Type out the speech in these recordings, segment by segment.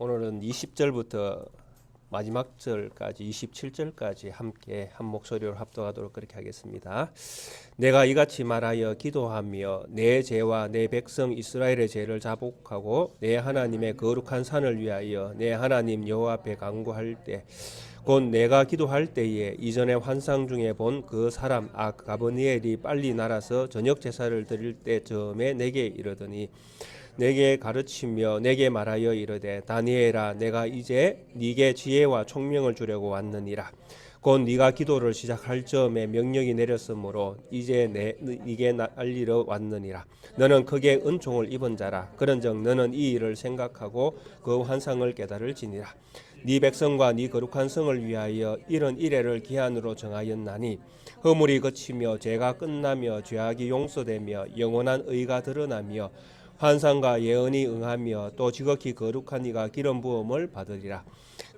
오늘은 20절부터 마지막 절까지 27절까지 함께 한 목소리로 합독하도록 그렇게 하겠습니다. 내가 이같이 말하여 기도하며 내 죄와 내 백성 이스라엘의 죄를 자복하고 내 하나님의 거룩한 산을 위하여 내 하나님 여호와 앞에 간구할 때 곧 내가 기도할 때에 이전에 환상 중에 본 그 사람 가버니엘이 빨리 날아서 저녁 제사를 드릴 때쯤에 내게 이르더니 내게 가르치며 내게 말하여 이르되 다니엘아 내가 이제 네게 지혜와 총명을 주려고 왔느니라. 곧 네가 기도를 시작할 즈음에 명령이 내렸으므로 이제 네게 알리러 왔느니라. 너는 크게 은총을 입은 자라. 그런즉 너는 이 일을 생각하고 그 환상을 깨달을지니라. 네 백성과 네 거룩한 성을 위하여 이런 이래를 기한으로 정하였나니 허물이 그치며 죄가 끝나며 죄악이 용서되며 영원한 의가 드러나며 환상과 예언이 응하며 또 지극히 거룩한 이가 기름 부음을 받으리라.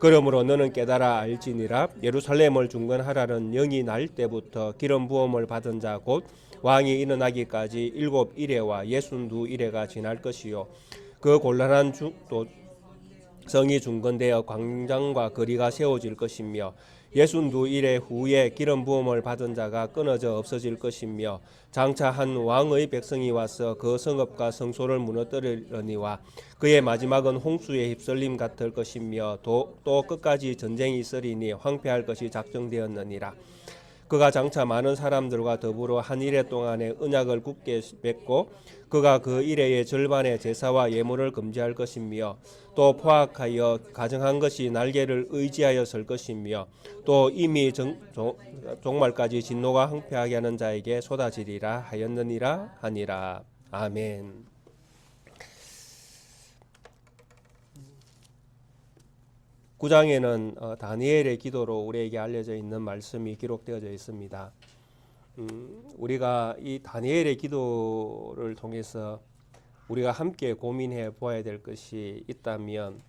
그러므로 너는 깨달아 알지니라. 예루살렘을 중건하라는 영이 날 때부터 기름 부음을 받은 자 곧 왕이 일어나기까지 7이레와 62이레가 지날 것이요 그 곤란한 또 성이 중건되어 광장과 거리가 세워질 것이며 62일의 후에 기름 부음을 받은 자가 끊어져 없어질 것이며 장차 한 왕의 백성이 와서 그 성읍과 성소를 무너뜨리려니와 그의 마지막은 홍수에 휩쓸림 같을 것이며 또 끝까지 전쟁이 있으리니 황폐할 것이 작정되었느니라. 그가 장차 많은 사람들과 더불어 한 이레 동안에 언약을 굳게 맺고 그가 그 이레의 절반의 제사와 예물을 금지할 것이며 또 포악하여 가정한 것이 날개를 의지하여 설 것이며 또 이미 종말까지 진노가 항폐하게 하는 자에게 쏟아지리라 하였느니라 하니라. 아멘. 9장에는 다니엘의 기도로 우리에게 알려져 있는 말씀이 기록되어져 있습니다. 우리가 이 다니엘의 기도를 통해서 우리가 함께 고민해 보아야 될 것이 있다면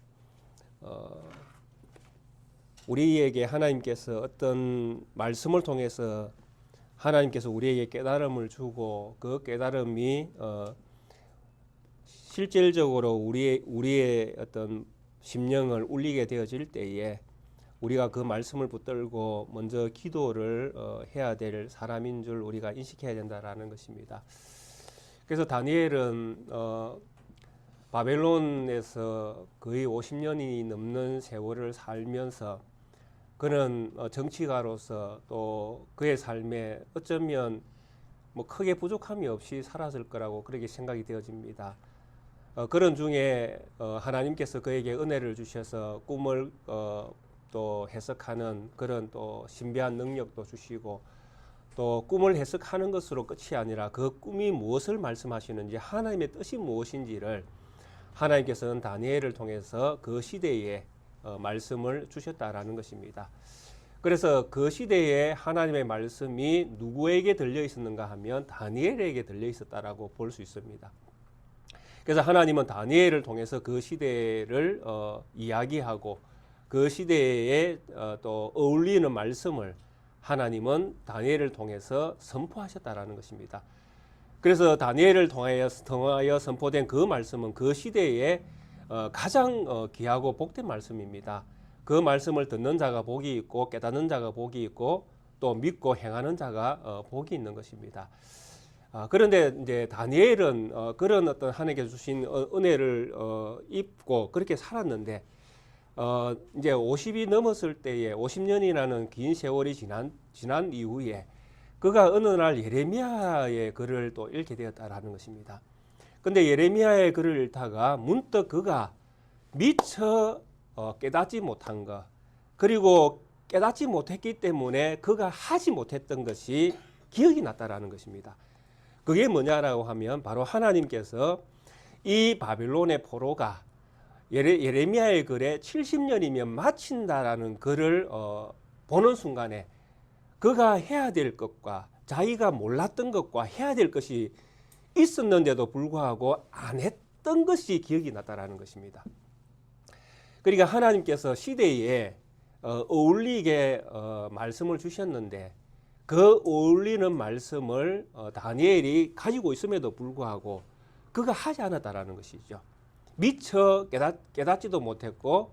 우리에게 하나님께서 어떤 말씀을 통해서 하나님께서 우리에게 깨달음을 주고 그 깨달음이 실질적으로 우리의 어떤 심령을 울리게 되어질 때에 우리가 그 말씀을 붙들고 먼저 기도를 해야 될 사람인 줄 우리가 인식해야 된다라는 것입니다. 그래서 다니엘은 바벨론에서 거의 50년이 넘는 세월을 살면서 그는 정치가로서 또 그의 삶에 어쩌면 뭐 크게 부족함이 없이 살았을 거라고 그렇게 생각이 되어집니다. 그런 중에 하나님께서 그에게 은혜를 주셔서 꿈을 또 해석하는 그런 또 신비한 능력도 주시고 또 꿈을 해석하는 것으로 끝이 아니라 그 꿈이 무엇을 말씀하시는지 하나님의 뜻이 무엇인지를 하나님께서는 다니엘을 통해서 그 시대에 말씀을 주셨다라는 것입니다. 그래서 그 시대에 하나님의 말씀이 누구에게 들려 있었는가 하면 다니엘에게 들려 있었다라고 볼 수 있습니다. 그래서 하나님은 다니엘을 통해서 그 시대를 이야기하고 그 시대에 또 어울리는 말씀을 하나님은 다니엘을 통해서 선포하셨다라는 것입니다. 그래서 다니엘을 통하여 선포된 그 말씀은 그 시대에 가장 귀하고 복된 말씀입니다. 그 말씀을 듣는 자가 복이 있고 깨닫는 자가 복이 있고 또 믿고 행하는 자가 복이 있는 것입니다. 그런데 이제 다니엘은 그런 어떤 하나님께서 주신 은혜를 입고 그렇게 살았는데 이제 50이 넘었을 때에 50년이라는 긴 세월이 지난 이후에 그가 어느 날 예레미야의 글을 또 읽게 되었다라는 것입니다. 근데 예레미야의 글을 읽다가 문득 그가 미처 깨닫지 못한 것 그리고 깨닫지 못했기 때문에 그가 하지 못했던 것이 기억이 났다라는 것입니다. 그게 뭐냐라고 하면 바로 하나님께서 이 바벨론의 포로가 예레미야의 글에 70년이면 마친다라는 글을 보는 순간에 그가 해야 될 것과 자기가 몰랐던 것과 해야 될 것이 있었는데도 불구하고 안 했던 것이 기억이 났다라는 것입니다. 그러니까 하나님께서 시대에 어울리게 말씀을 주셨는데 그 어울리는 말씀을 다니엘이 가지고 있음에도 불구하고 그가 하지 않았다라는 것이죠. 미처 깨닫지도 못했고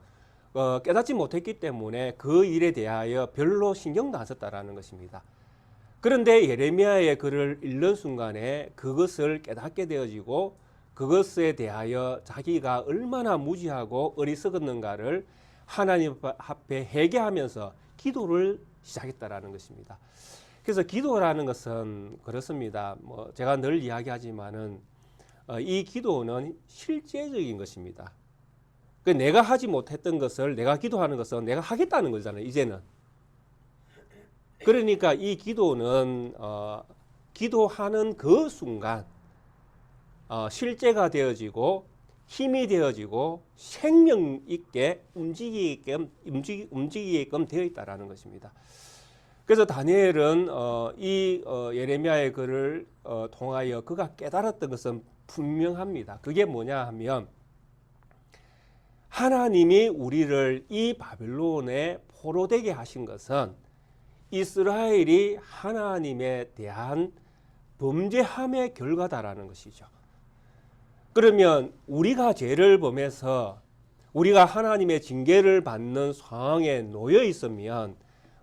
깨닫지 못했기 때문에 그 일에 대하여 별로 신경도 안 썼다라는 것입니다. 그런데 예레미야의 글을 읽는 순간에 그것을 깨닫게 되어지고 그것에 대하여 자기가 얼마나 무지하고 어리석었는가를 하나님 앞에 회개하면서 기도를 시작했다라는 것입니다. 그래서 기도라는 것은 그렇습니다. 뭐 제가 늘 이야기하지만은 이 기도는 실제적인 것입니다. 내가 하지 못했던 것을 내가 기도하는 것은 내가 하겠다는 거잖아요. 이제는. 그러니까 이 기도는 기도하는 그 순간 실제가 되어지고 힘이 되어지고 생명 있게 움직이게끔 되어 있다라는 것입니다. 그래서 다니엘은 이 예레미야의 글을 통하여 그가 깨달았던 것은 분명합니다. 그게 뭐냐 하면 하나님이 우리를 이 바벨론에 포로되게 하신 것은 이스라엘이 하나님에 대한 범죄함의 결과다라는 것이죠. 그러면 우리가 죄를 범해서 우리가 하나님의 징계를 받는 상황에 놓여 있으면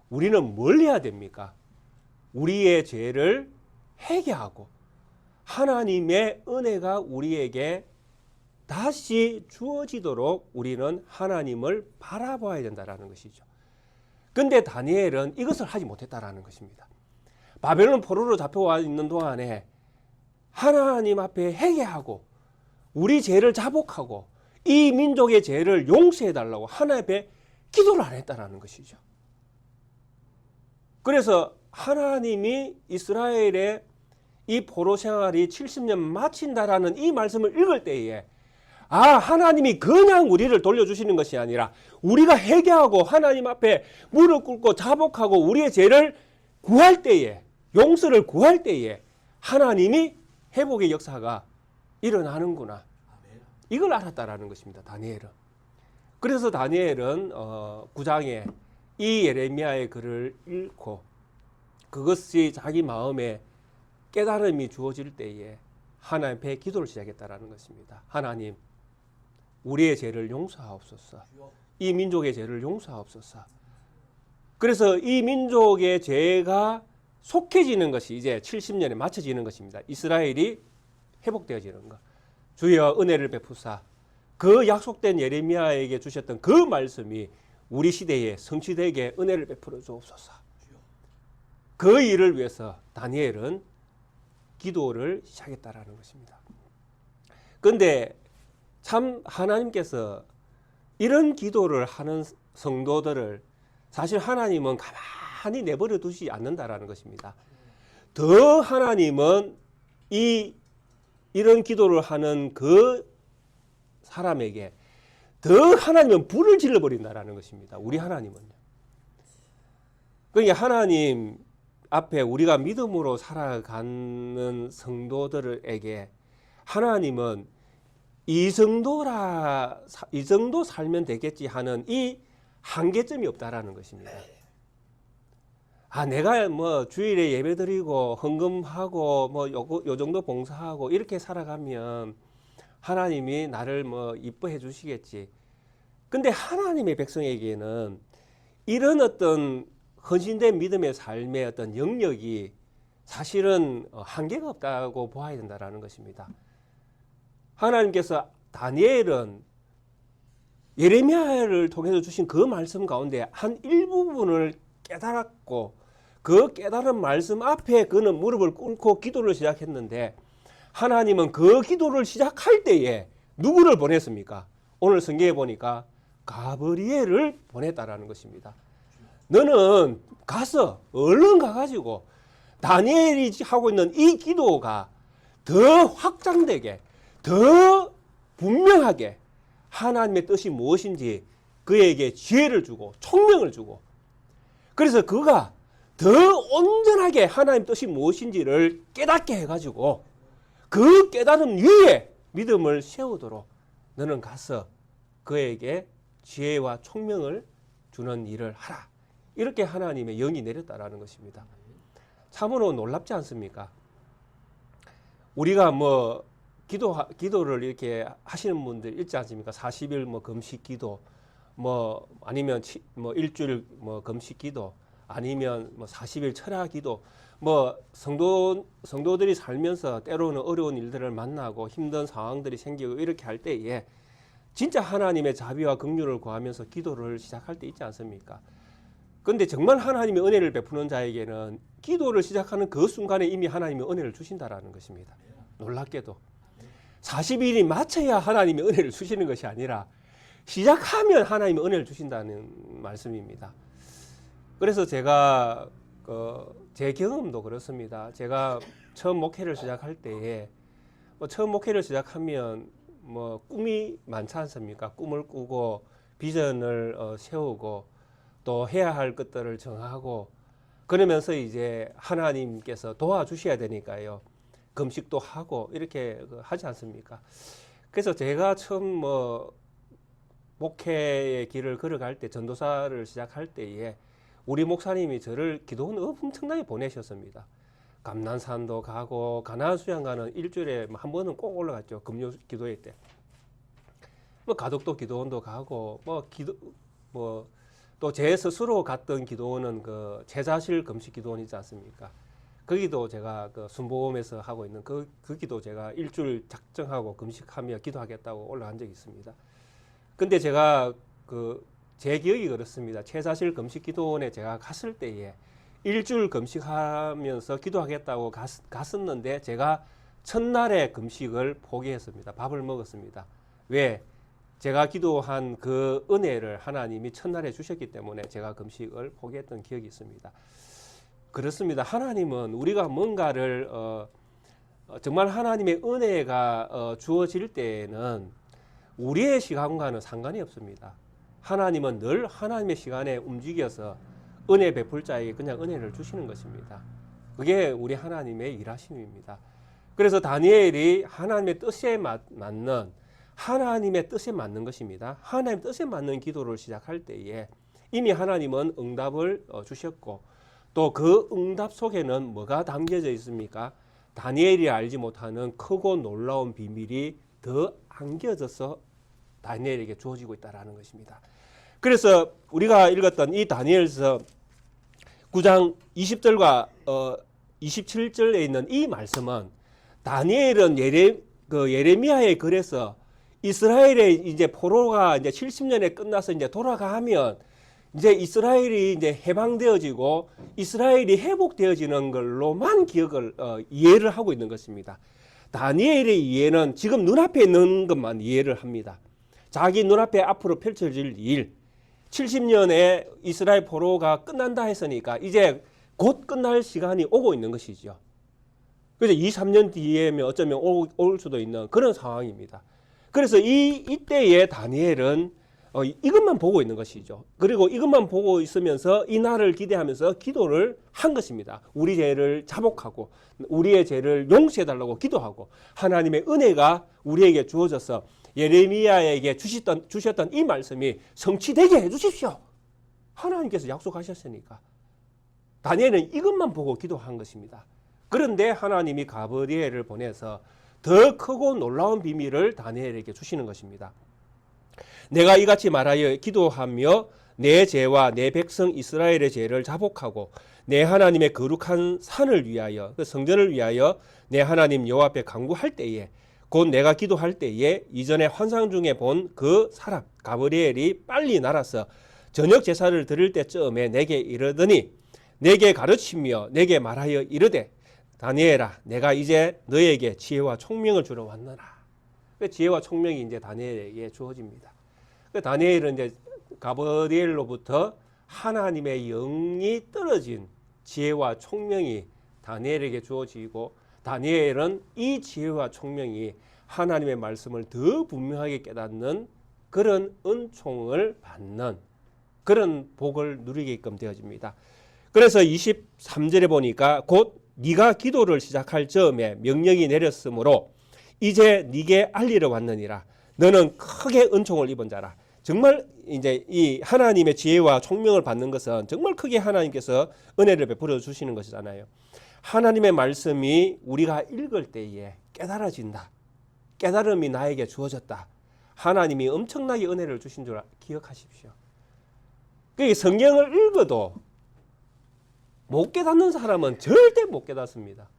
우리는 뭘 해야 됩니까? 우리의 죄를 회개하고 하나님의 은혜가 우리에게 다시 주어지도록 우리는 하나님을 바라봐야 된다는 것이죠. 근데 다니엘은 이것을 하지 못했다라는 것입니다. 바벨론 포로로 잡혀와 있는 동안에 하나님 앞에 회개하고 우리 죄를 자복하고 이 민족의 죄를 용서해 달라고 하나님 앞에 기도를 안 했다라는 것이죠. 그래서 하나님이 이스라엘의 이 포로 생활이 70년 마친다라는 이 말씀을 읽을 때에 하나님이 그냥 우리를 돌려주시는 것이 아니라 우리가 회개하고 하나님 앞에 무릎 꿇고 자복하고 우리의 죄를 구할 때에 용서를 구할 때에 하나님이 회복의 역사가 일어나는구나. 이걸 알았다라는 것입니다. 다니엘은. 그래서 다니엘은 9장에 이 예레미야의 글을 읽고 그것이 자기 마음에 깨달음이 주어질 때에 하나님 앞에 기도를 시작했다라는 것입니다. 하나님, 우리의 죄를 용서하옵소서. 이 민족의 죄를 용서하옵소서. 그래서 이 민족의 죄가 속해지는 것이 이제 70년에 맞춰지는 것입니다. 이스라엘이 회복되어지는 것. 주여 은혜를 베푸사 그 약속된 예레미야에게 주셨던 그 말씀이 우리 시대에 성취되게 은혜를 베풀어 주옵소서. 그 일을 위해서 다니엘은 기도를 시작했다라는 것입니다. 그런데 참 하나님께서 이런 기도를 하는 성도들을 사실 하나님은 가만히 내버려 두지 않는다라는 것입니다. 더 하나님은 이런 기도를 하는 그 사람에게 더 하나님은 불을 질러버린다라는 것입니다. 우리 하나님은요. 그러니까 하나님 앞에 우리가 믿음으로 살아가는 성도들에게 하나님은 이 정도 살면 되겠지 하는 이 한계점이 없다라는 것입니다. 내가 뭐 주일에 예배드리고 헌금하고 뭐 요 정도 봉사하고 이렇게 살아가면 하나님이 나를 뭐 이뻐해 주시겠지. 근데 하나님의 백성에게는 이런 어떤 헌신된 믿음의 삶의 어떤 영역이 사실은 한계가 없다고 보아야 된다라는 것입니다. 하나님께서 다니엘은 예레미야를 통해서 주신 그 말씀 가운데 한 일부분을 깨달았고 그 깨달은 말씀 앞에 그는 무릎을 꿇고 기도를 시작했는데 하나님은 그 기도를 시작할 때에 누구를 보냈습니까? 오늘 성경에 보니까 가브리엘을 보냈다라는 것입니다. 너는 가서 얼른 가가지고 다니엘이 하고 있는 이 기도가 더 확장되게 더 분명하게 하나님의 뜻이 무엇인지 그에게 지혜를 주고 총명을 주고 그래서 그가 더 온전하게 하나님 뜻이 무엇인지를 깨닫게 해가지고 그 깨달음 위에 믿음을 세우도록 너는 가서 그에게 지혜와 총명을 주는 일을 하라. 이렇게 하나님의 영이 내렸다라는 것입니다. 참으로 놀랍지 않습니까? 우리가 뭐 기도를 이렇게 하시는 분들 있지 않습니까? 40일 뭐 금식 기도, 뭐 아니면 뭐 일주일 뭐 금식 기도, 아니면 뭐 40일 철야 기도, 뭐 성도들이 살면서 때로는 어려운 일들을 만나고 힘든 상황들이 생기고 이렇게 할 때에 진짜 하나님의 자비와 긍휼을 구하면서 기도를 시작할 때 있지 않습니까? 근데 정말 하나님의 은혜를 베푸는 자에게는 기도를 시작하는 그 순간에 이미 하나님의 은혜를 주신다라는 것입니다. 놀랍게도 40일이 마쳐야 하나님의 은혜를 주시는 것이 아니라 시작하면 하나님의 은혜를 주신다는 말씀입니다. 그래서 제가 제 경험도 그렇습니다. 제가 처음 목회를 시작할 때에 처음 목회를 시작하면 뭐 꿈이 많지 않습니까? 꿈을 꾸고 비전을 세우고 또 해야 할 것들을 정하고 그러면서 이제 하나님께서 도와주셔야 되니까요. 금식도 하고 이렇게 하지 않습니까? 그래서 제가 처음 뭐 목회의 길을 걸어갈 때 전도사를 시작할 때에 우리 목사님이 저를 기도원 엄청나게 보내셨습니다. 감난산도 가고 가나안 수양가는 일주일에 한 번은 꼭 올라갔죠. 금요 기도회 때. 뭐 가덕도 기도원도 가고 뭐 또 제 스스로 갔던 기도원은 그 제자실 금식 기도원 있지 않습니까? 거기도 제가 그 순복음에서 하고 있는 그 기도 제가 일주일 작정하고 금식하며 기도하겠다고 올라간 적이 있습니다. 근데 제가 제 기억이 그렇습니다. 제자실 금식 기도원에 제가 갔을 때에 일주일 금식하면서 기도하겠다고 갔었는데 제가 첫날에 금식을 포기했습니다. 밥을 먹었습니다. 왜? 제가 기도한 그 은혜를 하나님이 첫날에 주셨기 때문에 제가 금식을 포기했던 기억이 있습니다. 그렇습니다. 하나님은 우리가 뭔가를 정말 하나님의 은혜가 주어질 때에는 우리의 시간과는 상관이 없습니다. 하나님은 늘 하나님의 시간에 움직여서 은혜 베풀 자에게 그냥 은혜를 주시는 것입니다. 그게 우리 하나님의 일하심입니다. 그래서 다니엘이 하나님의 뜻에 맞는 하나님의 뜻에 맞는 것입니다. 하나님의 뜻에 맞는 기도를 시작할 때에 이미 하나님은 응답을 주셨고 또 그 응답 속에는 뭐가 담겨져 있습니까? 다니엘이 알지 못하는 크고 놀라운 비밀이 더 안겨져서 다니엘에게 주어지고 있다는 것입니다. 그래서 우리가 읽었던 이 다니엘서 9장 20절과 27절에 있는 이 말씀은 다니엘은 예레미야의 글에서 이스라엘의 이제 포로가 이제 70년에 끝나서 이제 돌아가면 이제 이스라엘이 이제 해방되어지고 이스라엘이 회복되어지는 걸로만 이해를 하고 있는 것입니다. 다니엘의 이해는 지금 눈앞에 있는 것만 이해를 합니다. 자기 눈앞에 앞으로 펼쳐질 일, 70년에 이스라엘 포로가 끝난다 했으니까 이제 곧 끝날 시간이 오고 있는 것이죠. 그래서 2, 3년 뒤에면 어쩌면 올 수도 있는 그런 상황입니다. 그래서 이때에 다니엘은 이것만 보고 있는 것이죠. 그리고 이것만 보고 있으면서 이 날을 기대하면서 기도를 한 것입니다. 우리 죄를 자복하고 우리의 죄를 용서해달라고 기도하고 하나님의 은혜가 우리에게 주어져서 예레미야에게 주셨던 이 말씀이 성취되게 해주십시오. 하나님께서 약속하셨으니까 다니엘은 이것만 보고 기도한 것입니다. 그런데 하나님이 가브리엘을 보내서 더 크고 놀라운 비밀을 다니엘에게 주시는 것입니다. 내가 이같이 말하여 기도하며 내 죄와 내 백성 이스라엘의 죄를 자복하고 내 하나님의 거룩한 산을 위하여 그 성전을 위하여 내 하나님 여호와 앞에 간구할 때에 곧 내가 기도할 때에 이전에 환상 중에 본 그 사람 가브리엘이 빨리 날아서 저녁 제사를 드릴 때쯤에 내게 이르더니 내게 가르치며 내게 말하여 이르되 다니엘아 내가 이제 너에게 지혜와 총명을 주러 왔노라. 지혜와 총명이 이제 다니엘에게 주어집니다. 다니엘은 이제 가브리엘로부터 하나님의 영이 떨어진 지혜와 총명이 다니엘에게 주어지고 다니엘은 이 지혜와 총명이 하나님의 말씀을 더 분명하게 깨닫는 그런 은총을 받는 그런 복을 누리게끔 되어집니다. 그래서 23절에 보니까 곧 네가 기도를 시작할 즈음에 명령이 내렸으므로 이제 네게 알리러 왔느니라. 너는 크게 은총을 입은 자라. 정말 이제 이 하나님의 지혜와 총명을 받는 것은 정말 크게 하나님께서 은혜를 베풀어 주시는 것이잖아요. 하나님의 말씀이 우리가 읽을 때에 깨달아진다. 깨달음이 나에게 주어졌다. 하나님이 엄청나게 은혜를 주신 줄 기억하십시오. 그러니까 성경을 읽어도 못 깨닫는 사람은 절대 못 깨닫습니다.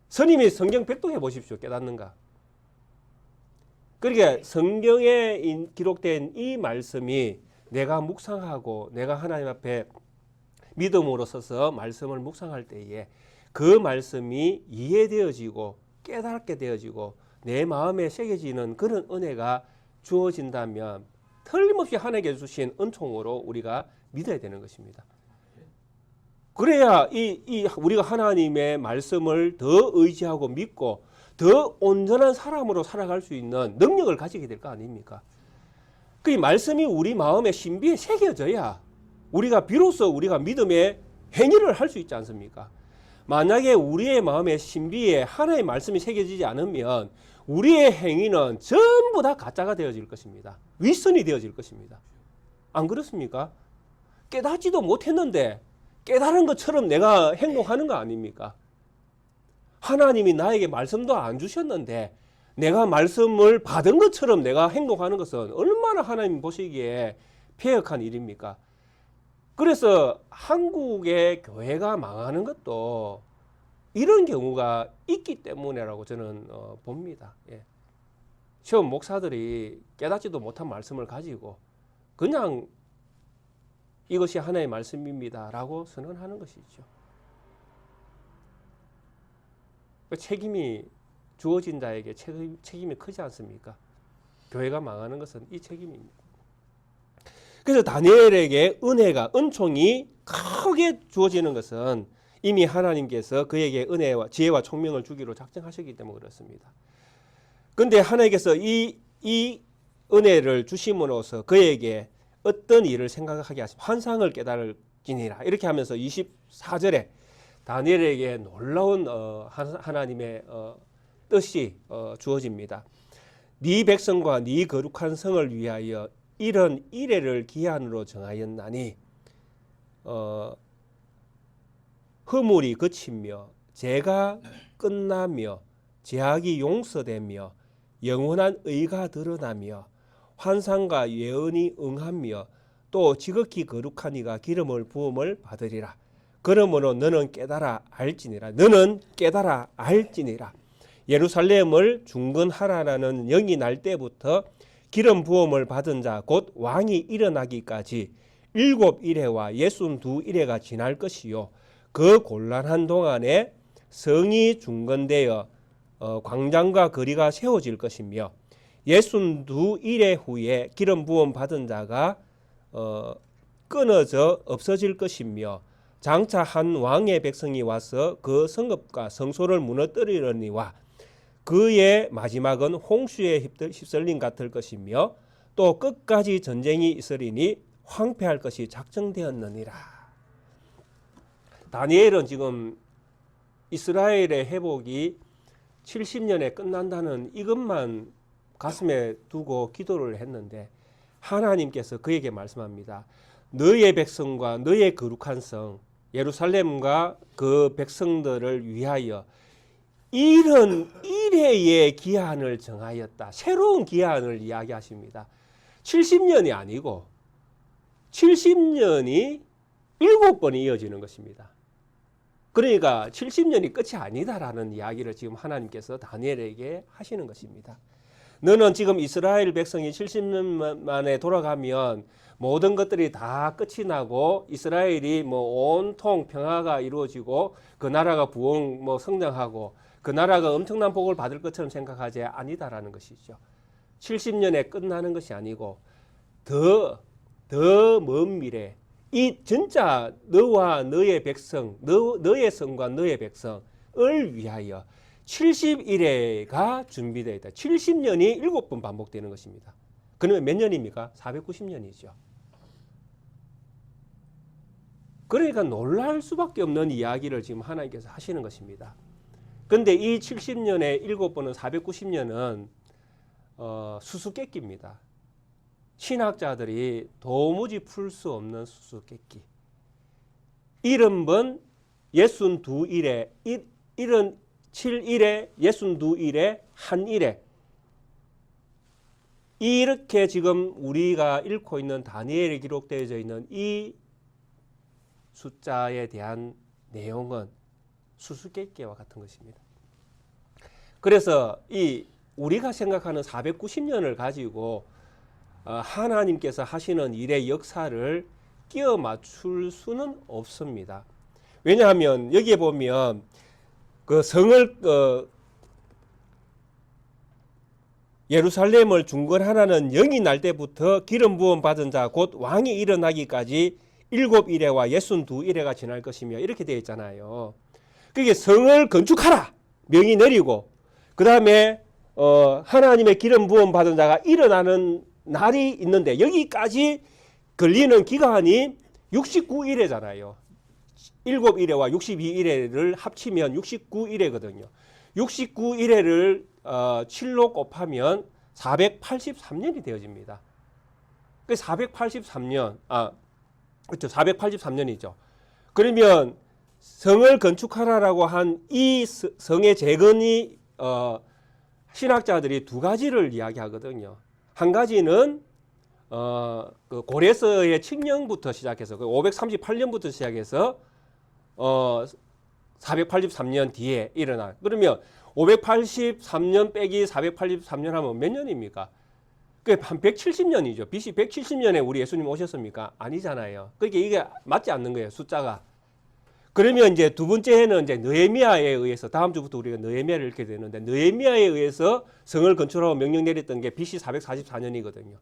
스님이 성경 백독해 보십시오. 깨닫는가? 그러니까 성경에 기록된 이 말씀이 내가 묵상하고 내가 하나님 앞에 믿음으로 서서 말씀을 묵상할 때에 그 말씀이 이해되어지고 깨닫게 되어지고 내 마음에 새겨지는 그런 은혜가 주어진다면 틀림없이 하나님께 주신 은총으로 우리가 믿어야 되는 것입니다. 그래야 우리가 하나님의 말씀을 더 의지하고 믿고 더 온전한 사람으로 살아갈 수 있는 능력을 가지게 될 거 아닙니까? 그 말씀이 우리 마음의 신비에 새겨져야 우리가 비로소 우리가 믿음의 행위를 할 수 있지 않습니까? 만약에 우리의 마음의 신비에 하나의 말씀이 새겨지지 않으면 우리의 행위는 전부 다 가짜가 되어질 것입니다. 윗선이 되어질 것입니다. 안 그렇습니까? 깨닫지도 못했는데 깨달은 것처럼 내가 행동하는 거 아닙니까? 하나님이 나에게 말씀도 안 주셨는데 내가 말씀을 받은 것처럼 내가 행동하는 것은 얼마나 하나님 보시기에 폐역한 일입니까? 그래서 한국의 교회가 망하는 것도 이런 경우가 있기 때문이라고 저는 봅니다. 예. 시험 목사들이 깨닫지도 못한 말씀을 가지고 그냥 이것이 하나의 말씀입니다 라고 선언하는 것이죠. 책임이 주어진 자에게 책임이 크지 않습니까? 교회가 망하는 것은 이 책임입니다. 그래서 다니엘에게 은총이 크게 주어지는 것은 이미 하나님께서 그에게 은혜와 지혜와 총명을 주기로 작정하셨기 때문에 그렇습니다. 그런데 하나님께서 이 은혜를 주심으로써 그에게 어떤 일을 생각하게 하시고 환상을 깨달을지니라 이렇게 하면서 24절에 다니엘에게 놀라운 하나님의 뜻이 주어집니다. 네 백성과 네 거룩한 성을 위하여 이런 이래를 기한으로 정하였나니 허물이 그치며 죄가 끝나며 죄악이 용서되며 영원한 의가 드러나며 환상과 예언이 응하며 또 지극히 거룩한 이가 기름을 부음을 받으리라. 그러므로 너는 깨달아 알지니라. 예루살렘을 중건하라라는 영이 날 때부터 기름 부음을 받은 자 곧 왕이 일어나기까지 7일회와 62일회가 지날 것이요 그 곤란한 동안에 성이 중건되어 광장과 거리가 세워질 것이며 62일회 후에 기름 부음 받은 자가 끊어져 없어질 것이며 장차 한 왕의 백성이 와서 그 성읍과 성소를 무너뜨리려니와 그의 마지막은 홍수에 휩쓸림 같을 것이며 또 끝까지 전쟁이 있으리니 황폐할 것이 작정되었느니라. 다니엘은 지금 이스라엘의 회복이 70년에 끝난다는 이것만 가슴에 두고 기도를 했는데 하나님께서 그에게 말씀합니다. 너의 백성과 너의 거룩한 성 예루살렘과 그 백성들을 위하여 이런 일회의 기한을 정하였다. 새로운 기한을 이야기하십니다. 70년이 아니고 70년이 7번이 이어지는 것입니다. 그러니까 70년이 끝이 아니다라는 이야기를 지금 하나님께서 다니엘에게 하시는 것입니다. 너는 지금 이스라엘 백성이 70년 만에 돌아가면 모든 것들이 다 끝이 나고 이스라엘이 온통 평화가 이루어지고 그 나라가 성장하고 그 나라가 엄청난 복을 받을 것처럼 생각하지 아니다라는 것이죠. 70년에 끝나는 것이 아니고 더 먼 미래 이 진짜 너와 너의 백성 너의 성과 너의 백성을 위하여 70일회가 준비되어 있다. 70년이 7번 반복되는 것입니다. 그러면 몇 년입니까? 490년이죠. 그러니까 놀랄 수밖에 없는 이야기를 지금 하나님께서 하시는 것입니다. 그런데 이 70년의 7번은 490년은 수수께끼입니다. 신학자들이 도무지 풀 수 없는 수수께끼. 70번 62일에 77일에 62일에 한 일에 이렇게 지금 우리가 읽고 있는 다니엘에 기록되어져 있는 이 숫자에 대한 내용은 수수께끼와 같은 것입니다. 그래서 이 우리가 생각하는 490년을 가지고 하나님께서 하시는 일의 역사를 끼워 맞출 수는 없습니다. 왜냐하면 여기에 보면 그 성을 예루살렘을 중건하라는 영이 날 때부터 기름 부음 받은 자 곧 왕이 일어나기까지 7일에와 62일에가 지날 것이며 이렇게 되어 있잖아요. 그게 성을 건축하라 명이 내리고 그 다음에 하나님의 기름 부음 받은 자가 일어나는 날이 있는데 여기까지 걸리는 기간이 69일이잖아요. 7일에와 62일에를 합치면 69일이거든요. 69일에를 7로 곱하면 483년이 되어집니다. 그 483년, 그렇죠. 483년이죠. 그러면 성을 건축하라라고 한 이 성의 재건이 신학자들이 두 가지를 이야기하거든요. 한 가지는 그 고레스의 칙령부터 시작해서 538년부터 시작해서 483년 뒤에 일어난 그러면 583년 빼기 483년 하면 몇 년입니까? 그게 한 170년이죠. BC 170년에 우리 예수님 오셨습니까? 아니잖아요. 그러니까 이게 맞지 않는 거예요. 숫자가. 그러면 이제 두 번째는 이제 느헤미야에 의해서 다음 주부터 우리가 느헤미야를 읽게 되는데 느헤미야에 의해서 성을 건축하라고 명령 내렸던 게 BC 444년이거든요.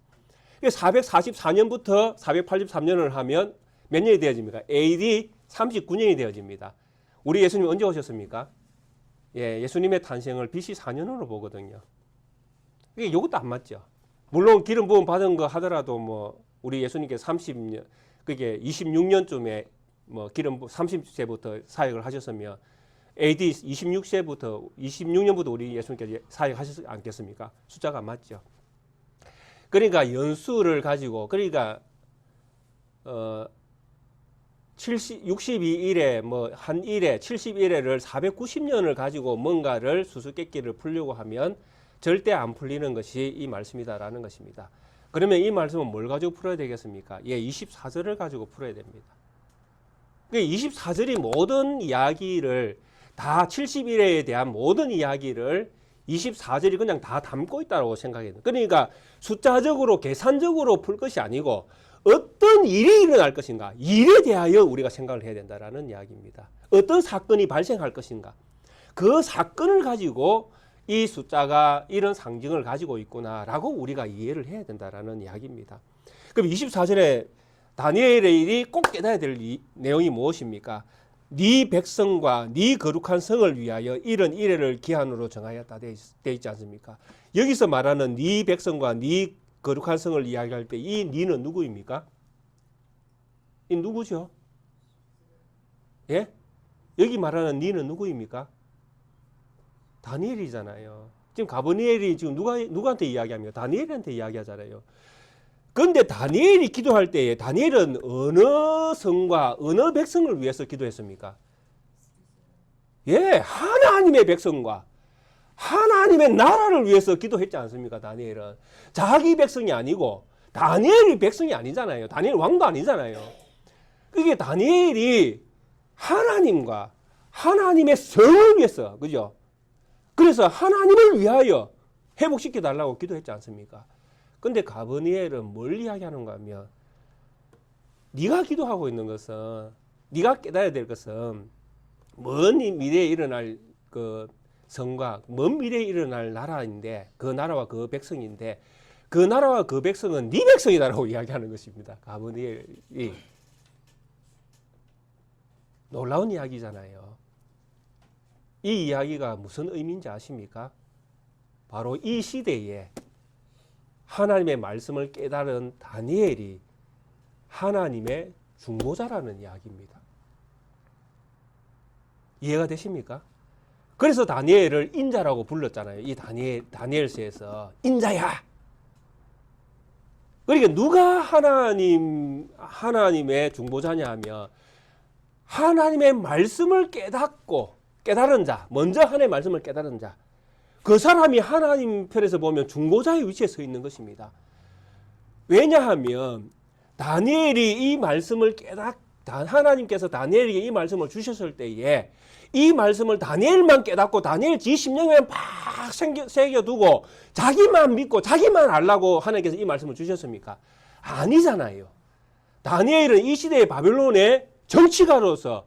444년부터 483년을 하면 몇 년이 되어집니까? AD 39년이 되어집니다. 우리 예수님 언제 오셨습니까? 예수님의 탄생을 BC 4년으로 보거든요. 이게 이것도 안 맞죠. 물론 기름 부음 받은 거 하더라도 뭐 우리 예수님께서 30년 그게 26년쯤에 뭐 기름 30세부터 사역을 하셨으면 AD 26년부터 우리 예수님께서 사역하셨지 않겠습니까? 숫자가 안 맞죠. 그러니까 연수를 가지고 그러니까 62일에 뭐 한 일에 71회를 490년을 가지고 뭔가를 수수께끼를 풀려고 하면 절대 안 풀리는 것이 이 말씀이다라는 것입니다. 그러면 이 말씀은 뭘 가지고 풀어야 되겠습니까? 24절을 가지고 풀어야 됩니다. 24절이 모든 이야기를 다 71회에 대한 모든 이야기를 24절이 그냥 다 담고 있다고 생각해요. 그러니까 숫자적으로 계산적으로 풀 것이 아니고 어떤 일이 일어날 것인가 일에 대하여 우리가 생각을 해야 된다라는 이야기입니다. 어떤 사건이 발생할 것인가 그 사건을 가지고 이 숫자가 이런 상징을 가지고 있구나라고 우리가 이해를 해야 된다라는 이야기입니다. 그럼 24절에 다니엘의 일이 꼭 깨달아야 될 내용이 무엇입니까? 네 백성과 네 거룩한 성을 위하여 이런 이래를 기한으로 정하였다 돼 있지 않습니까? 여기서 말하는 네 백성과 네 거룩한 성을 이야기할 때 이 니는 누구입니까? 이 누구죠? 예? 여기 말하는 니는 누구입니까? 다니엘이잖아요. 지금 가브리엘이 지금 누구한테 이야기합니까? 다니엘한테 이야기하잖아요. 그런데 다니엘이 기도할 때에 다니엘은 어느 성과 어느 백성을 위해서 기도했습니까? 하나님의 백성과 하나님의 나라를 위해서 기도했지 않습니까? 다니엘은 자기 백성이 아니고 다니엘이 백성이 아니잖아요. 다니엘 왕도 아니잖아요. 그게 다니엘이 하나님과 하나님의 성을 위해서 그죠? 그래서 하나님을 위하여 회복시켜 달라고 기도했지 않습니까? 근데 가브리엘은 뭘 이야기하는가 하면 네가 기도하고 있는 것은 네가 깨달아야 될 것은 먼 미래에 일어날 그 성과 먼 미래에 일어날 나라인데 그 나라와 그 백성인데 그 나라와 그 백성은 네 백성이다라고 이야기하는 것입니다. 가브리엘이 놀라운 이야기잖아요. 이 이야기가 무슨 의미인지 아십니까? 바로 이 시대에 하나님의 말씀을 깨달은 다니엘이 하나님의 중보자라는 이야기입니다. 이해가 되십니까? 그래서 다니엘을 인자라고 불렀잖아요. 이 다니엘서에서 인자야. 그러니까 누가 하나님의 중보자냐 하면 하나님의 말씀을 깨닫고 깨달은 자, 먼저 하나님의 말씀을 깨달은 자, 그 사람이 하나님 편에서 보면 중보자의 위치에 서 있는 것입니다. 왜냐하면 다니엘이 이 말씀을 하나님께서 다니엘에게 이 말씀을 주셨을 때에 이 말씀을 다니엘만 깨닫고 다니엘 뒤 심령에 막 새겨두고 자기만 믿고 자기만 알라고 하나님께서 이 말씀을 주셨습니까? 아니잖아요. 다니엘은 이 시대의 바벨론의 정치가로서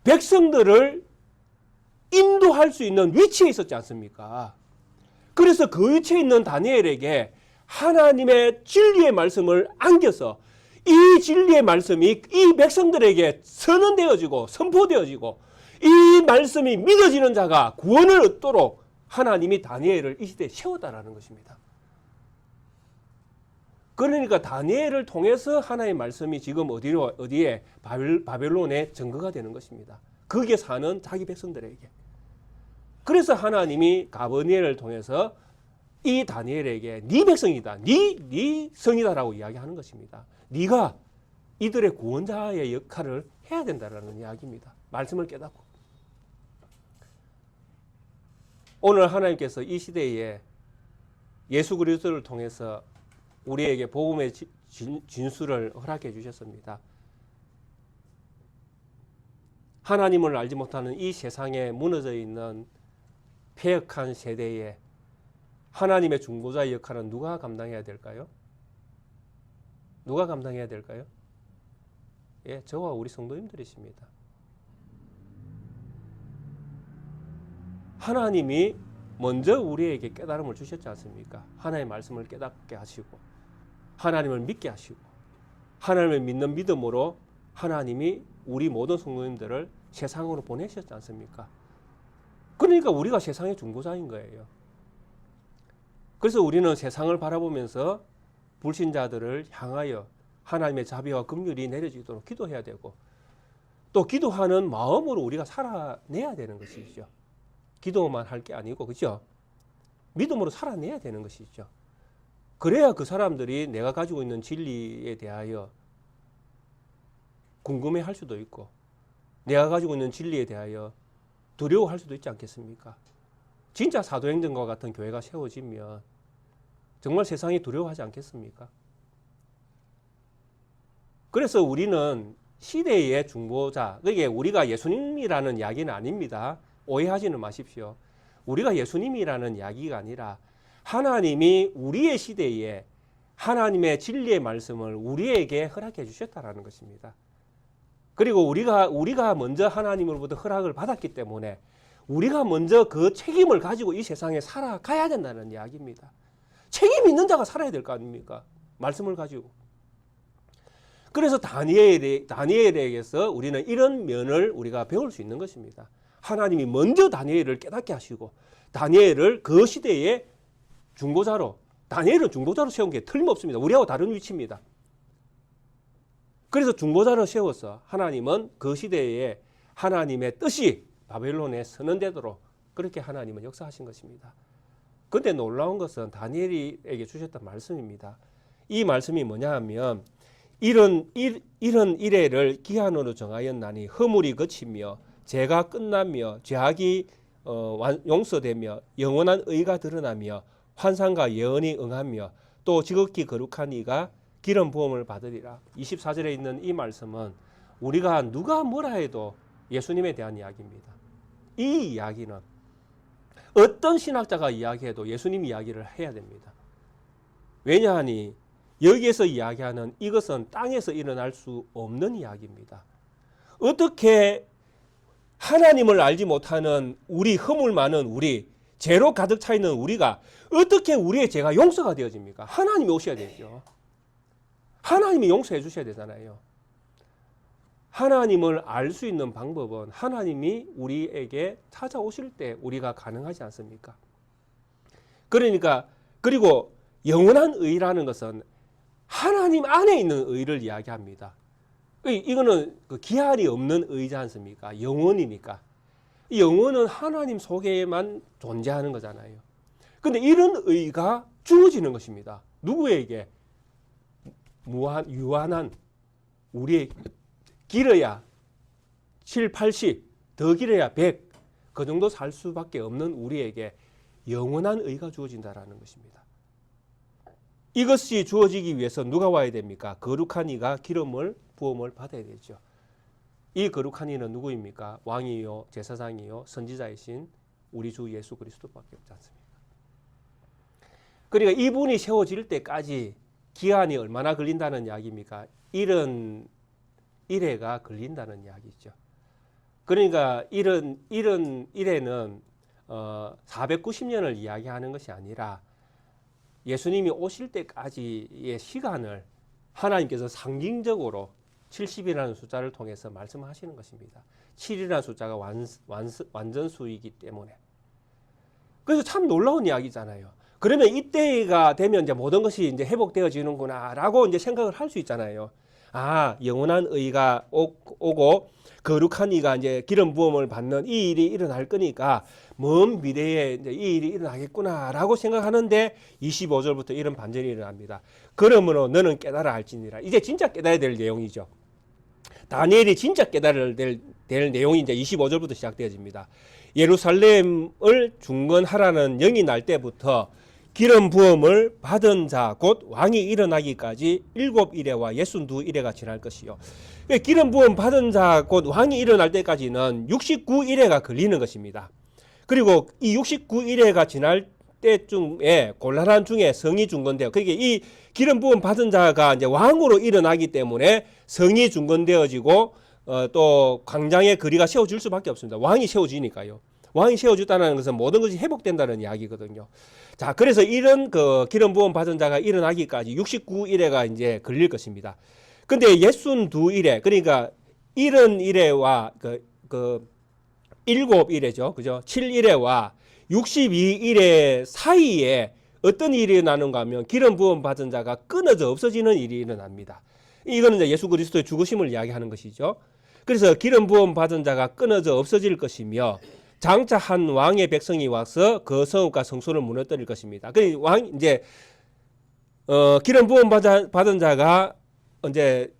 백성들을 인도할 수 있는 위치에 있었지 않습니까? 그래서 그 위치에 있는 다니엘에게 하나님의 진리의 말씀을 안겨서 이 진리의 말씀이 이 백성들에게 선언되어지고 선포되어지고 이 말씀이 믿어지는 자가 구원을 얻도록 하나님이 다니엘을 이 시대에 세웠다라는 것입니다. 그러니까 다니엘을 통해서 하나님의 말씀이 지금 어디에 바벨론에 증거가 되는 것입니다. 거기에 사는 자기 백성들에게. 그래서 하나님이 가버니엘을 통해서 이 다니엘에게 네 백성이다, 네 성이다라고 이야기하는 것입니다. 네가 이들의 구원자의 역할을 해야 된다라는 이야기입니다. 말씀을 깨닫고. 오늘 하나님께서 이 시대에 예수 그리스도를 통해서 우리에게 복음의 진수를 허락해 주셨습니다. 하나님을 알지 못하는 이 세상에 무너져 있는 패역한 세대에 하나님의 중보자의 역할은 누가 감당해야 될까요? 누가 감당해야 될까요? 예, 저와 우리 성도님들이십니다. 하나님이 먼저 우리에게 깨달음을 주셨지 않습니까? 하나님의 말씀을 깨닫게 하시고 하나님을 믿게 하시고 하나님을 믿는 믿음으로 하나님이 우리 모든 성도님들을 세상으로 보내셨지 않습니까? 그러니까 우리가 세상의 중보자인 거예요. 그래서 우리는 세상을 바라보면서 불신자들을 향하여 하나님의 자비와 긍휼이 내려지도록 기도해야 되고 또 기도하는 마음으로 우리가 살아내야 되는 것이죠. 기도만 할 게 아니고, 그죠? 믿음으로 살아내야 되는 것이죠. 그래야 그 사람들이 내가 가지고 있는 진리에 대하여 궁금해할 수도 있고 내가 가지고 있는 진리에 대하여 두려워할 수도 있지 않겠습니까? 진짜 사도행전과 같은 교회가 세워지면 정말 세상이 두려워하지 않겠습니까? 그래서 우리는 시대의 중보자, 그게 우리가 예수님이라는 이야기는 아닙니다. 오해하지는 마십시오. 우리가 예수님이라는 이야기가 아니라 하나님이 우리의 시대에 하나님의 진리의 말씀을 우리에게 허락해 주셨다라는 것입니다. 그리고 우리가 먼저 하나님으로부터 허락을 받았기 때문에 우리가 먼저 그 책임을 가지고 이 세상에 살아가야 된다는 이야기입니다. 책임 있는 자가 살아야 될 거 아닙니까? 말씀을 가지고. 그래서 다니엘에게서 우리는 이런 면을 우리가 배울 수 있는 것입니다. 하나님이 먼저 다니엘을 깨닫게 하시고 다니엘을 그 시대의 중보자로, 다니엘은 중보자로 세운 게 틀림없습니다. 우리하고 다른 위치입니다. 그래서 중보자로 세워서 하나님은 그 시대에 하나님의 뜻이 바벨론에 선언되도록 그렇게 하나님은 역사하신 것입니다. 그런데 놀라운 것은 다니엘에게 주셨던 말씀입니다. 이 말씀이 뭐냐 하면 이런 이래를 기한으로 정하였나니 허물이 그치며 죄가 끝나며 죄악이 용서되며 영원한 의가 드러나며 환상과 예언이 응하며 또 지극히 거룩한 이가 기름 부음을 받으리라. 24절에 있는 이 말씀은 우리가 누가 뭐라 해도 예수님에 대한 이야기입니다. 이 이야기는 어떤 신학자가 이야기해도 예수님 이야기를 해야 됩니다. 왜냐하니 여기에서 이야기하는 이것은 땅에서 일어날 수 없는 이야기입니다. 어떻게 하나님을 알지 못하는 우리, 허물 많은 우리, 죄로 가득 차 있는 우리가 어떻게 우리의 죄가 용서가 되어집니까? 하나님이 오셔야 되죠. 하나님이 용서해 주셔야 되잖아요. 하나님을 알 수 있는 방법은 하나님이 우리에게 찾아오실 때 우리가 가능하지 않습니까? 그러니까 그리고 영원한 의라는 것은 하나님 안에 있는 의를 이야기합니다. 이거는 그 기한이 없는 의지 않습니까? 영원이니까. 영원은 하나님 속에만 존재하는 거잖아요. 근데 이런 의가 주어지는 것입니다. 누구에게? 유한한 우리의 길어야 7, 80, 더 길어야 100, 그 정도 살 수밖에 없는 우리에게 영원한 의가 주어진다라는 것입니다. 이것이 주어지기 위해서 누가 와야 됩니까? 거룩한 이가 기름을 부음을 받아야 되죠. 이 거룩한 이는 누구입니까? 왕이요, 제사장이요, 선지자이신 우리 주 예수 그리스도밖에 없지 않습니까? 그러니까 이분이 세워질 때까지 기한이 얼마나 걸린다는 이야기입니까? 71회가 걸린다는 이야기죠. 그러니까 이런 일에는 490년을 이야기하는 것이 아니라 예수님이 오실 때까지의 시간을 하나님께서 상징적으로 70이라는 숫자를 통해서 말씀하시는 것입니다. 7이라는 숫자가 완전수이기 때문에. 그래서 참 놀라운 이야기잖아요. 그러면 이때가 되면 이제 모든 것이 이제 회복되어지는구나라고 이제 생각을 할 수 있잖아요. 아, 영원한 의가 오고 거룩한 이가 이제 기름 부음을 받는 이 일이 일어날 거니까 먼 미래에 이제 이 일이 일어나겠구나라고 생각하는데 25절부터 이런 반전이 일어납니다. 그러므로 너는 깨달아 알지니라. 이제 진짜 깨달아야 될 내용이죠. 다니엘이 진짜 깨달아야 될 내용이 이제 25절부터 시작되어집니다. 예루살렘을 중건하라는 영이 날 때부터 기름 부음을 받은 자 곧 왕이 일어나기까지 7일에와 62일에가 지날 것이요. 기름 부음 받은 자 곧 왕이 일어날 때까지는 69일에가 걸리는 것입니다. 그리고 이 69일에가 지날 때쯤에 곤란한 중에 성이 중건되어, 그게 이 기름 부음 받은 자가 이제 왕으로 일어나기 때문에 성이 중건되어지고 또 광장의 거리가 세워질 수밖에 없습니다. 왕이 세워지니까요. 왕이 세워졌다는 것은 모든 것이 회복된다는 이야기거든요. 자, 그래서 이런 그 기름 부음 받은 자가 일어나기까지 69일에가 이제 걸릴 것입니다. 근데 62일에, 그러니까 70일에와 그 7일에죠. 그죠? 7일에와 62일의 사이에 어떤 일이 일어나는가 하면 기름 부음 받은 자가 끊어져 없어지는 일이 일어납니다. 이거는 이제 예수 그리스도의 죽으심을 이야기하는 것이죠. 그래서 기름 부음 받은 자가 끊어져 없어질 것이며 장차 한 왕의 백성이 와서 그 성읍과 성소를 무너뜨릴 것입니다. 그 왕 이제 기름 부음 받은 자가 이제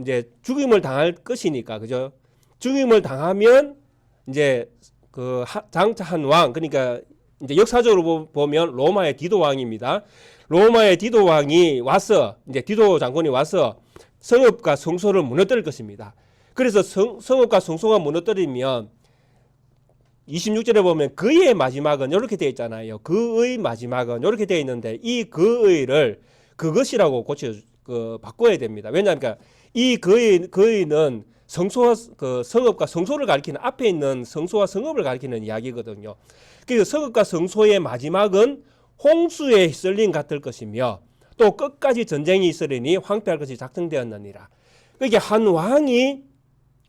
이제 죽임을 당할 것이니까, 그죠? 죽임을 당하면 이제 그 장차 한 왕, 그러니까 이제 역사적으로 보면 로마의 디도 왕입니다. 로마의 디도 왕이 와서 이제 디도 장군이 와서 성읍과 성소를 무너뜨릴 것입니다. 그래서 성읍과 성소가 무너뜨리면 26절에 보면 그의 마지막은 이렇게 되어 있잖아요. 그의 마지막은 이렇게 되어 있는데 이 그의를 그것이라고 바꿔야 됩니다. 왜냐하면 이 그의는 성소와 성읍과 성소를 가리키는, 앞에 있는 성소와 성읍을 가리키는 이야기거든요. 그래서 성읍과 성소의 마지막은 홍수에 휩쓸림 같을 것이며 또 끝까지 전쟁이 있으리니 황폐할 것이 작정되었느니라. 그러니까 한 왕이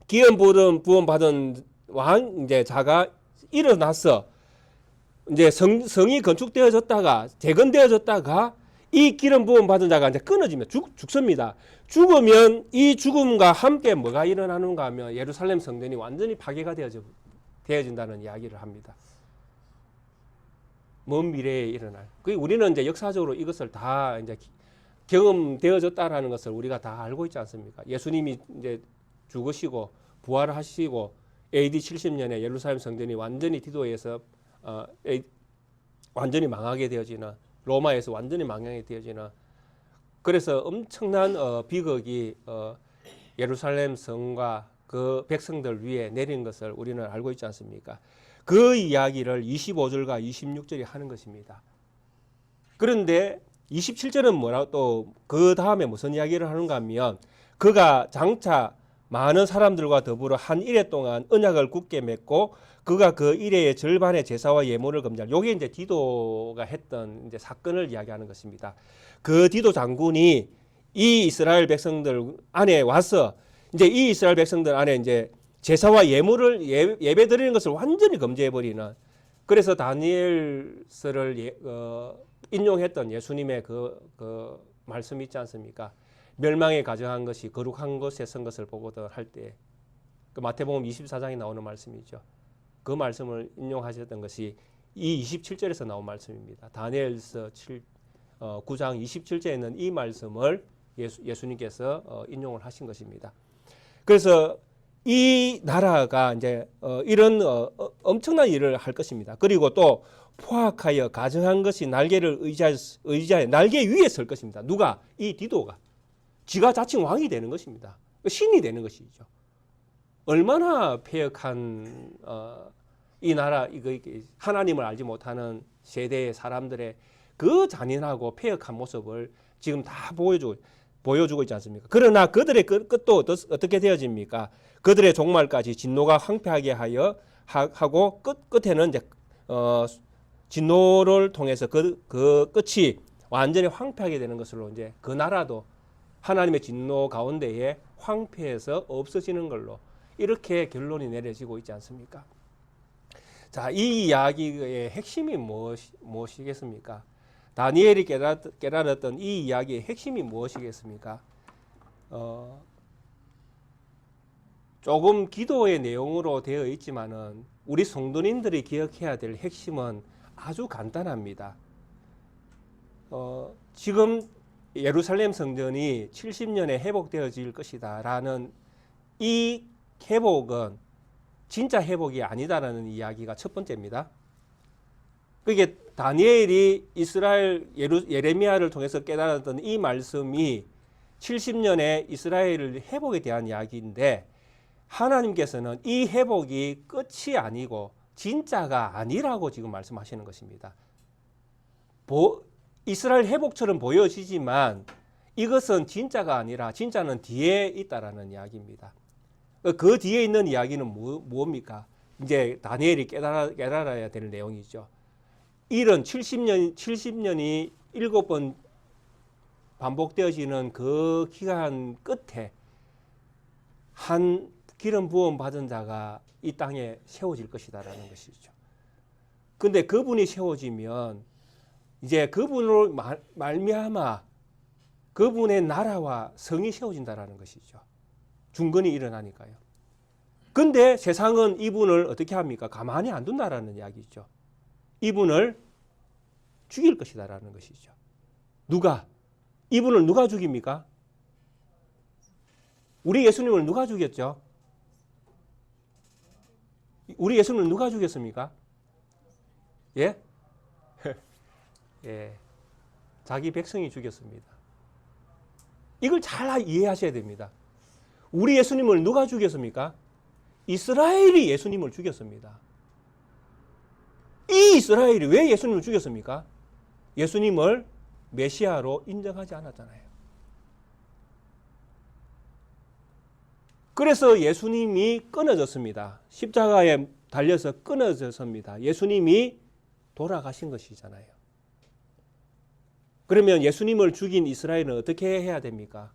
기름 부음 받은 왕 이제 자가 일어나서 이제 성이 건축되어졌다가 재건되어졌다가 이 기름 부음 받은 자가 이제 끊어지면 죽습니다. 죽으면 이 죽음과 함께 뭐가 일어나는가 하면 예루살렘 성전이 완전히 파괴가 되어진다는 이야기를 합니다. 먼 미래에 일어날. 우리는 이제 역사적으로 이것을 다 이제 경험되어졌다라는 것을 우리가 다 알고 있지 않습니까? 예수님이 이제 죽으시고 부활하시고 AD 70년에 예루살렘 성전이 완전히 디도에서 완전히 망하게 되어지는, 로마에서 완전히 망하게 되어지는, 그래서 엄청난 비극이 예루살렘 성과 그 백성들 위에 내린 것을 우리는 알고 있지 않습니까? 그 이야기를 25절과 26절이 하는 것입니다. 그런데 27절은 뭐라고 또 그 다음에 무슨 이야기를 하는가 하면 그가 장차 많은 사람들과 더불어 한 일해 동안 언약을 굳게 맺고 그가 그 일해의 절반의 제사와 예물을 금지할. 요게 이제 디도가 했던 이제 사건을 이야기하는 것입니다. 그 디도 장군이 이 이스라엘 백성들 안에 와서 이제 이 이스라엘 백성들 안에 이제 제사와 예물을 예배 드리는 것을 완전히 금지해 버리는. 그래서 다니엘서를 인용했던 예수님의 그 말씀이 있지 않습니까? 멸망에 가져간 것이 거룩한 곳에 선 것을 보거든 할 때, 그 마태복음 24장에 나오는 말씀이죠. 그 말씀을 인용하셨던 것이 이 27절에서 나온 말씀입니다. 다니엘서 9장 27절에 있는 이 말씀을 예수님께서 인용을 하신 것입니다. 그래서 이 나라가 이제 이런 엄청난 일을 할 것입니다. 그리고 또 포악하여 가증한 것이 날개를 의지하여 날개 위에 설 것입니다. 누가? 이 디도가. 지가 자칭 왕이 되는 것입니다. 신이 되는 것이죠. 얼마나 패역한 이 나라, 이게 하나님을 알지 못하는 세대의 사람들의 그 잔인하고 패역한 모습을 지금 다 보여주고 있지 않습니까? 그러나 그들의 끝도 어떻게 되어집니까? 그들의 종말까지 진노가 황폐하게 하고 끝에는 이제 진노를 통해서 그 끝이 완전히 황폐하게 되는 것으로 이제 그 나라도 하나님의 진노 가운데에 황폐해서 없어지는 걸로 이렇게 결론이 내려지고 있지 않습니까? 자, 이 이야기의 핵심이 무엇이겠습니까? 다니엘이 깨달았던 이 이야기의 핵심이 무엇이겠습니까? 조금 기도의 내용으로 되어 있지만은 우리 성도님들이 기억해야 될 핵심은 아주 간단합니다. 지금 예루살렘 성전이 70년에 회복되어질 것이다 라는 이 회복은 진짜 회복이 아니다라는 이야기가 첫 번째입니다. 그게 다니엘이 이스라엘 예레미야를 통해서 깨달았던 이 말씀이 70년의 이스라엘 회복에 대한 이야기인데 하나님께서는 이 회복이 끝이 아니고 진짜가 아니라고 지금 말씀하시는 것입니다. 이스라엘 회복처럼 보여지지만 이것은 진짜가 아니라 진짜는 뒤에 있다라는 이야기입니다. 그 뒤에 있는 이야기는 뭡니까? 이제 다니엘이 깨달아야 될 내용이죠. 이런 70년이 7번 반복되어지는 그 기간 끝에 한 기름 부음 받은 자가 이 땅에 세워질 것이다라는 것이죠. 근데 그분이 세워지면 이제 그분으로 말미암아 그분의 나라와 성이 세워진다라는 것이죠. 중건이 일어나니까요. 근데 세상은 이분을 어떻게 합니까? 가만히 안 둔다라는 이야기죠. 이분을 죽일 것이다라는 것이죠. 누가? 이분을 누가 죽입니까? 우리 예수님을 누가 죽였죠? 우리 예수님을 누가 죽였습니까? 예? 예. 자기 백성이 죽였습니다. 이걸 잘 이해하셔야 됩니다. 우리 예수님을 누가 죽였습니까? 이스라엘이 예수님을 죽였습니다. 이 이스라엘이 왜 예수님을 죽였습니까? 예수님을 메시아로 인정하지 않았잖아요. 그래서 예수님이 끊어졌습니다. 십자가에 달려서 끊어졌습니다. 예수님이 돌아가신 것이잖아요. 그러면 예수님을 죽인 이스라엘은 어떻게 해야 됩니까?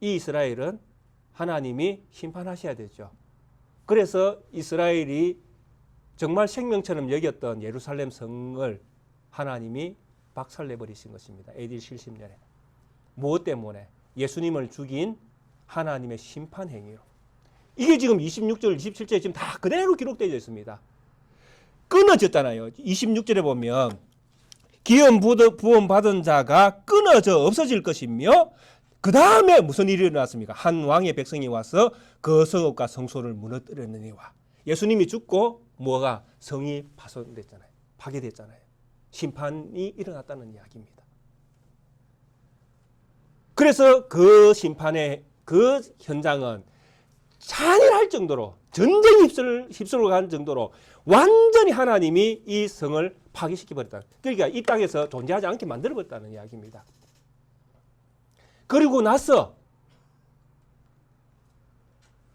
이 이스라엘은 하나님이 심판하셔야 되죠. 그래서 이스라엘이 정말 생명처럼 여겼던 예루살렘 성을 하나님이 박살내버리신 것입니다. AD 70년에. 무엇 때문에? 예수님을 죽인 하나님의 심판 행위로. 이게 지금 26절, 27절에 지금 다 그대로 기록되어 있습니다. 끊어졌잖아요. 26절에 보면 기름 부음 받은 자가 끊어져 없어질 것이며 그 다음에 무슨 일이 일어났습니까? 한 왕의 백성이 와서 그 성읍과 성소를 무너뜨렸느니와. 예수님이 죽고 뭐가? 성이 파손됐잖아요. 파괴됐잖아요. 심판이 일어났다는 이야기입니다. 그래서 그 심판의 그 현장은 잔인할 정도로 전쟁 휩쓸고 간 정도로 완전히 하나님이 이 성을 파괴시켜버렸다. 그러니까 이 땅에서 존재하지 않게 만들어버렸다는 이야기입니다. 그리고 나서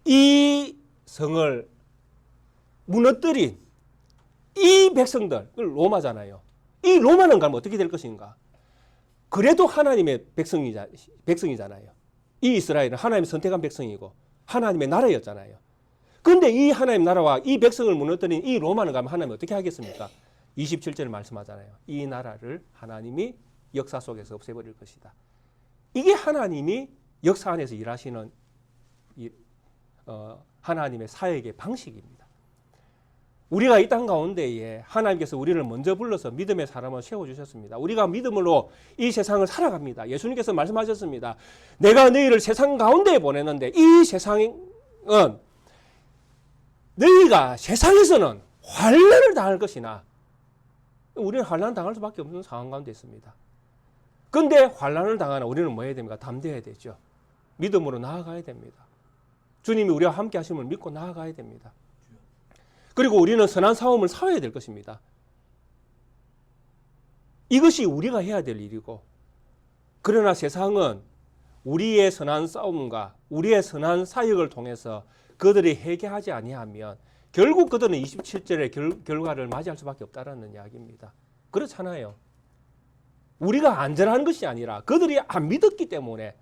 이 성을 무너뜨린 이 백성들, 로마잖아요. 이 로마는 가면 어떻게 될 것인가? 그래도 하나님의 백성이잖아요. 이 이스라엘은 하나님이 선택한 백성이고 하나님의 나라였잖아요. 그런데 이 하나님 나라와 이 백성을 무너뜨린 이 로마는 가면 하나님이 어떻게 하겠습니까? 27절에 말씀하잖아요. 이 나라를 하나님이 역사 속에서 없애버릴 것이다. 이게 하나님이 역사 안에서 일하시는 하나님의 사역의 방식입니다. 우리가 이 땅 가운데에 하나님께서 우리를 먼저 불러서 믿음의 사람을 세워주셨습니다. 우리가 믿음으로 이 세상을 살아갑니다. 예수님께서 말씀하셨습니다. 내가 너희를 세상 가운데에 보내는데 이 세상에 너희가 세상에서는 환난을 당할 것이나 우리는 환난 당할 수밖에 없는 상황 가운데 있습니다. 그런데 환난을 당하나 우리는 뭐 해야 됩니까? 담대해야 되죠. 믿음으로 나아가야 됩니다. 주님이 우리와 함께 하심을 믿고 나아가야 됩니다. 그리고 우리는 선한 싸움을 싸워야 될 것입니다. 이것이 우리가 해야 될 일이고, 그러나 세상은 우리의 선한 싸움과 우리의 선한 사역을 통해서 그들이 회개하지 아니하면 결국 그들은 27절의 결과를 맞이할 수밖에 없다는 이야기입니다. 그렇잖아요. 우리가 안전한 것이 아니라 그들이 안 믿었기 때문에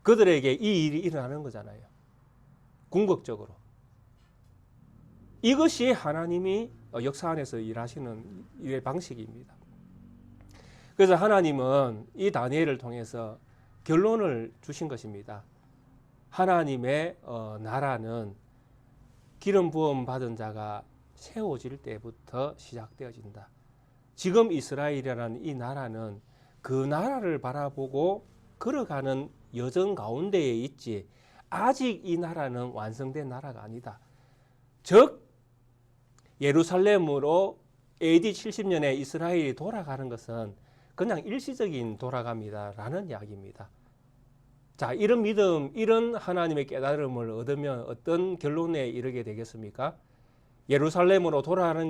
그들에게 이 일이 일어나는 거잖아요. 궁극적으로. 이것이 하나님이 역사 안에서 일하시는 일의 방식입니다. 그래서 하나님은 이 다니엘을 통해서 결론을 주신 것입니다. 하나님의 나라는 기름 부음 받은 자가 세워질 때부터 시작되어진다. 지금 이스라엘이라는 이 나라는 그 나라를 바라보고 걸어가는 여정 가운데에 있지, 아직 이 나라는 완성된 나라가 아니다. 즉 예루살렘으로 AD 70년에 이스라엘이 돌아가는 것은 그냥 일시적인 돌아갑니다라는 이야기입니다. 자, 이런 믿음, 이런 하나님의 깨달음을 얻으면 어떤 결론에 이르게 되겠습니까? 예루살렘으로 돌아가는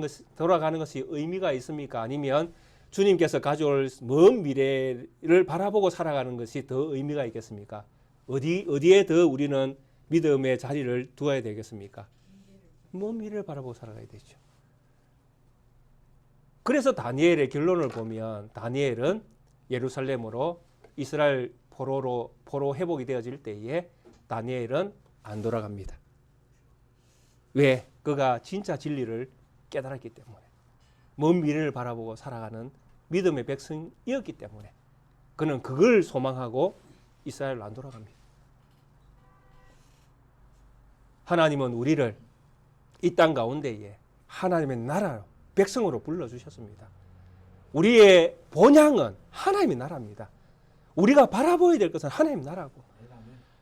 것이 의미가 있습니까? 아니면 주님께서 가져올 먼 미래를 바라보고 살아가는 것이 더 의미가 있겠습니까? 어디에 더 우리는 믿음의 자리를 두어야 되겠습니까? 먼 미래를 바라보고 살아가야 되죠. 그래서 다니엘의 결론을 보면 다니엘은 예루살렘으로 이스라엘 포로 회복이 되어질 때에 다니엘은 안 돌아갑니다. 왜? 그가 진짜 진리를 깨달았기 때문에, 먼 미래를 바라보고 살아가는 믿음의 백성이었기 때문에 그는 그걸 소망하고 이스라엘로 안 돌아갑니다. 하나님은 우리를 이 땅 가운데에 하나님의 나라로, 백성으로 불러주셨습니다. 우리의 본향은 하나님의 나라입니다. 우리가 바라보아야 될 것은 하나님의 나라고,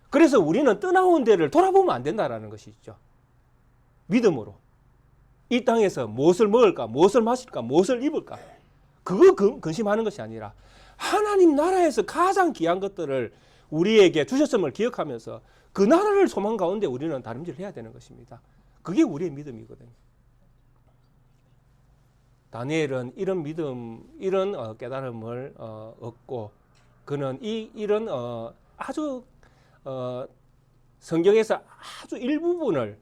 그래서 우리는 떠나온 데를 돌아보면 안 된다는 것이 있죠. 믿음으로 이 땅에서 무엇을 먹을까, 무엇을 마실까, 무엇을 입을까, 그거 근심하는 것이 아니라 하나님 나라에서 가장 귀한 것들을 우리에게 주셨음을 기억하면서 그 나라를 소망 가운데 우리는 다름질을 해야 되는 것입니다. 그게 우리의 믿음이거든요. 다니엘은 이런 믿음, 이런 깨달음을 얻고 그는 이런 아주 성경에서 아주 일부분을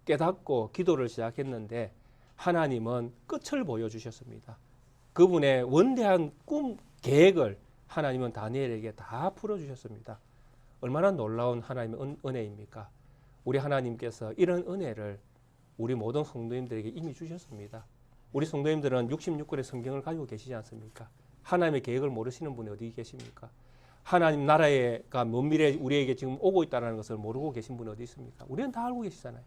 깨닫고 기도를 시작했는데 하나님은 끝을 보여주셨습니다. 그분의 원대한 꿈, 계획을 하나님은 다니엘에게 다 풀어주셨습니다. 얼마나 놀라운 하나님의 은혜입니까? 우리 하나님께서 이런 은혜를 우리 모든 성도님들에게 이미 주셨습니다. 우리 성도님들은 66권의 성경을 가지고 계시지 않습니까? 하나님의 계획을 모르시는 분이 어디 계십니까? 하나님 나라가 먼 미래에 우리에게 지금 오고 있다는 것을 모르고 계신 분이 어디 있습니까? 우리는 다 알고 계시잖아요.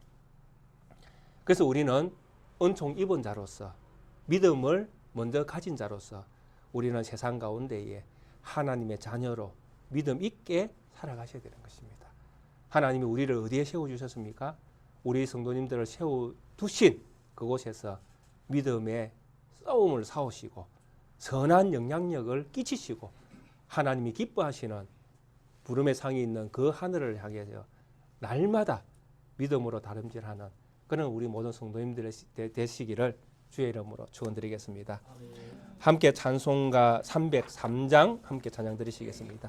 그래서 우리는 은총 입은 자로서, 믿음을 먼저 가진 자로서 우리는 세상 가운데에 하나님의 자녀로 믿음 있게 살아가셔야 되는 것입니다. 하나님이 우리를 어디에 세워주셨습니까? 우리 성도님들을 세워두신 그곳에서 믿음의 싸움을 싸우시고 선한 영향력을 끼치시고 하나님이 기뻐하시는 부름의 상이 있는 그 하늘을 향해서 날마다 믿음으로 다름질하는 그런 우리 모든 성도님들의 되시기를 주의 이름으로 축원드리겠습니다. 함께 찬송가 303장 함께 찬양 드리시겠습니다.